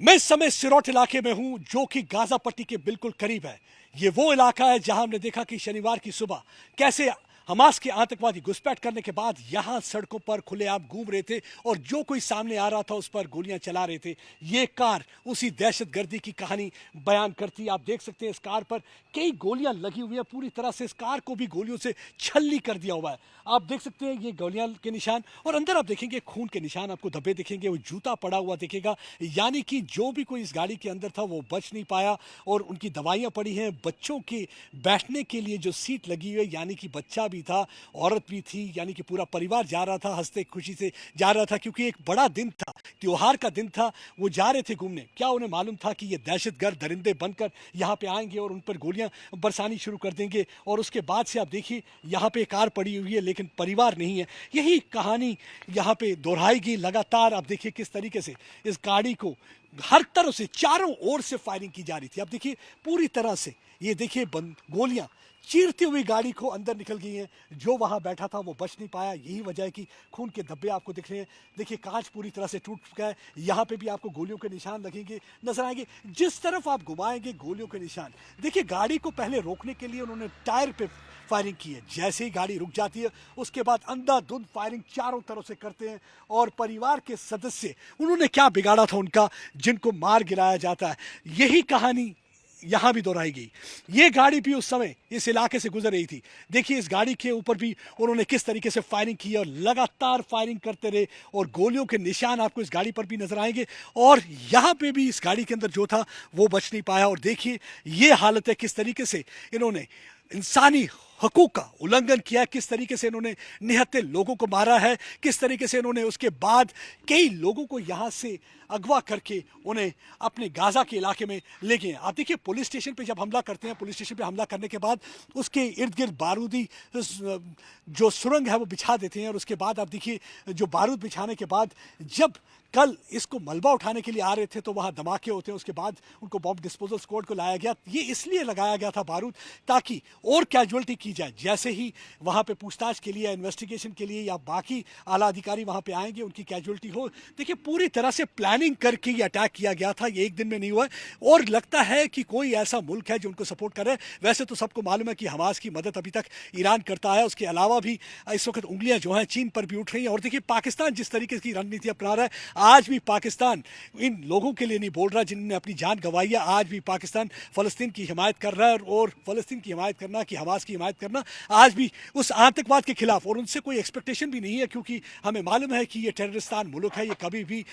मैं इस समय सिरोट इलाके में हूं जो कि गाजा पट्टी के बिल्कुल करीब है। ये वो इलाका है जहां हमने देखा कि शनिवार की सुबह कैसे हमास के आतंकवादी घुसपैठ करने के बाद यहां सड़कों पर खुलेआम घूम रहे थे और जो कोई सामने आ रहा था उस पर गोलियां चला रहे थे। ये कार उसी दहशतगर्दी की कहानी बयान करती है। आप देख सकते हैं इस कार पर कई गोलियां लगी हुई है, पूरी तरह से इस कार को भी गोलियों से छलनी कर दिया हुआ है। आप देख सकते हैं ये गोलियां के निशान और अंदर आप देखेंगे खून के निशान, आपको धब्बे दिखेंगे, वो जूता पड़ा हुआ दिखेगा। यानी कि जो भी कोई इस गाड़ी के अंदर था वो बच नहीं पाया और उनकी दवाइयां पड़ी हैं। बच्चों के बैठने के लिए जो सीट लगी हुई है, यानी कि बच्चा भी था, औरत भी थी, यानी कि पूरा परिवार जा रहा था, हंसते खुशी से जा रहा था क्योंकि एक बड़ा दिन था, त्योहार का दिन था। वो जा रहे थे घूमने। क्या उन्हें मालूम था कि ये दहशतगर्द दरिंदे बनकर यहाँ पे आएंगे और उन पर गोलियां बरसानी शुरू कर देंगे। और उसके बाद से आप देखिए यहाँ पे कार पड़ी हुई है लेकिन परिवार नहीं है। यही कहानी यहाँ पे दोहराएगी लगातार। आप देखिए किस तरीके से इस गाड़ी को हर तरफ से चारों ओर से फायरिंग की जा रही थी। आप देखिए पूरी तरह से ये देखिए गोलियां चीरती हुई गाड़ी को अंदर निकल गई हैं। जो वहां बैठा था वो बच नहीं पाया। यही वजह है कि खून के धब्बे आपको दिख रहे हैं। देखिए कांच पूरी तरह से टूट चुका है। यहाँ पे भी आपको गोलियों के निशान लगेंगे, नजर आएंगे। जिस तरफ आप घुमाएंगे गोलियों के निशान। देखिए गाड़ी को पहले रोकने के लिए उन्होंने टायर पे फायरिंग की है। जैसे ही गाड़ी रुक जाती है उसके बाद अंधाधुंध फायरिंग चारों तरफ से करते हैं। और परिवार के सदस्य, उन्होंने क्या बिगाड़ा था उनका जिनको मार गिराया जाता है। यही कहानी यहां भी दोहराई गई। ये गाड़ी भी उस समय इस इलाके से गुजर रही थी। देखिए इस गाड़ी के ऊपर भी उन्होंने किस तरीके से फायरिंग की और लगातार फायरिंग करते रहे और गोलियों के निशान आपको इस गाड़ी पर भी नजर आएंगे। और यहां पे भी इस गाड़ी के अंदर जो था वो बच नहीं पाया। और देखिए ये हालत है, किस तरीके से इन्होंने इंसानी हकूक का उल्लंघन किया है, किस तरीके से इन्होंने निहत्थे लोगों को मारा है, किस तरीके से इन्होंने उसके बाद कई लोगों को यहाँ से अगवा करके उन्हें अपने गाजा के इलाके में ले गए। आप देखिए पुलिस स्टेशन पे जब हमला करते हैं, पुलिस स्टेशन पे हमला करने के बाद उसके इर्द गिर्द बारूदी जो सुरंग है वो बिछा देते हैं। और उसके बाद आप देखिए जो बारूद बिछाने के बाद जब कल इसको मलबा उठाने के लिए आ रहे थे तो वहाँ धमाके होते हैं। उसके बाद उनको बॉम्ब डिस्पोजल स्क्वाड को लाया गया। ये इसलिए लगाया गया था बारूद ताकि और कैजुअल्टी की जाए। जैसे ही वहाँ पे पूछताछ के लिए, इन्वेस्टिगेशन के लिए या बाकी आला अधिकारी वहाँ पे आएंगे, उनकी कैजुअल्टी हो। देखिए पूरी तरह से प्लानिंग करके ये अटैक किया गया था। ये एक दिन में नहीं हुआ और लगता है कि कोई ऐसा मुल्क है जो उनको सपोर्ट कर रहा है। वैसे तो सबको मालूम है कि हमास की मदद अभी तक ईरान करता है। उसके अलावा भी इस वक्त उंगलियां जो हैं चीन पर भी उठ रही हैं। और देखिए पाकिस्तान जिस तरीके की रणनीति अपना रहा है, आज भी पाकिस्तान इन लोगों के लिए नहीं बोल रहा जिन्होंने अपनी जान गंवाई है। आज भी पाकिस्तान फ़लस्तीन की हिमायत कर रहा है और फ़लस्तीन की हिमायत करना कि हमास की हिमायत करना आज भी उस आतंकवाद के खिलाफ। और उनसे कोई एक्सपेक्टेशन भी नहीं है क्योंकि हमें मालूम है कि ये टेररिस्तान मुल्क है, ये कभी भी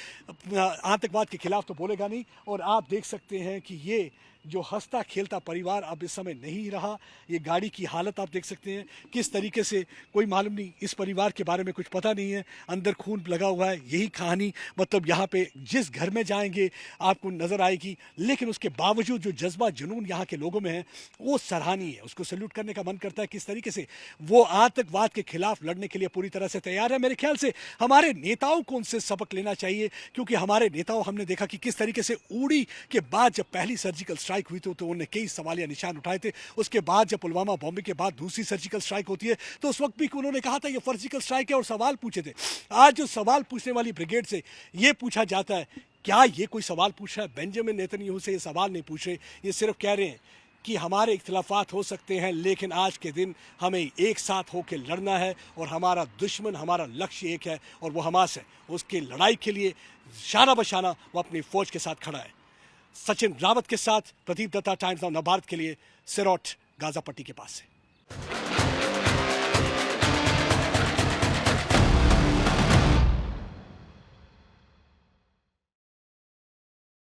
आतंकवाद के खिलाफ तो बोलेगा नहीं। और आप देख सकते हैं कि ये जो हंसता खेलता परिवार अब इस समय नहीं रहा। ये गाड़ी की हालत आप देख सकते हैं किस तरीके से, कोई मालूम नहीं, इस परिवार के बारे में कुछ पता नहीं है, अंदर खून लगा हुआ है। यही कहानी मतलब यहाँ पे जिस घर में जाएंगे आपको नज़र आएगी। लेकिन उसके बावजूद जो जज्बा जुनून यहाँ के लोगों में है वो सराहनीय है। उसको सल्यूट करने का मन करता है किस तरीके से वो आतंकवाद के खिलाफ लड़ने के लिए पूरी तरह से तैयार है। मेरे ख्याल से हमारे नेताओं को उनसे सबक लेना चाहिए क्योंकि हमारे नेताओं, हमने देखा कि किस तरीके से उड़ी के बाद जब पहली सर्जिकल स्ट्राइक हुई तो उन्होंने कई सवालिया निशान उठाए थे। उसके बाद जब पुलवामा बॉम्बिंग के बाद दूसरी सर्जिकल स्ट्राइक होती है तो उस वक्त भी उन्होंने कहा था ये सर्जिकल स्ट्राइक है और सवाल पूछे थे। आज जो सवाल पूछने वाली ब्रिगेड से ये पूछा जाता है, क्या ये कोई सवाल पूछ रहा है? बेंजामिन नेतन्याहू से ये सवाल नहीं पूछ रहे, ये सिर्फ कह रहे हैं कि हमारे इख्तिलाफात हो सकते हैं लेकिन आज के दिन हमें एक साथ होकर लड़ना है और हमारा दुश्मन, हमारा लक्ष्य एक है और वो हमास है। उसकी लड़ाई के लिए शाना बशाना वो अपनी फौज के साथ खड़ा है। सचिन रावत के साथ प्रदीप दत्ता, टाइम्स ऑफ नव भारत के लिए सिरोट गाजा पट्टी के पास से।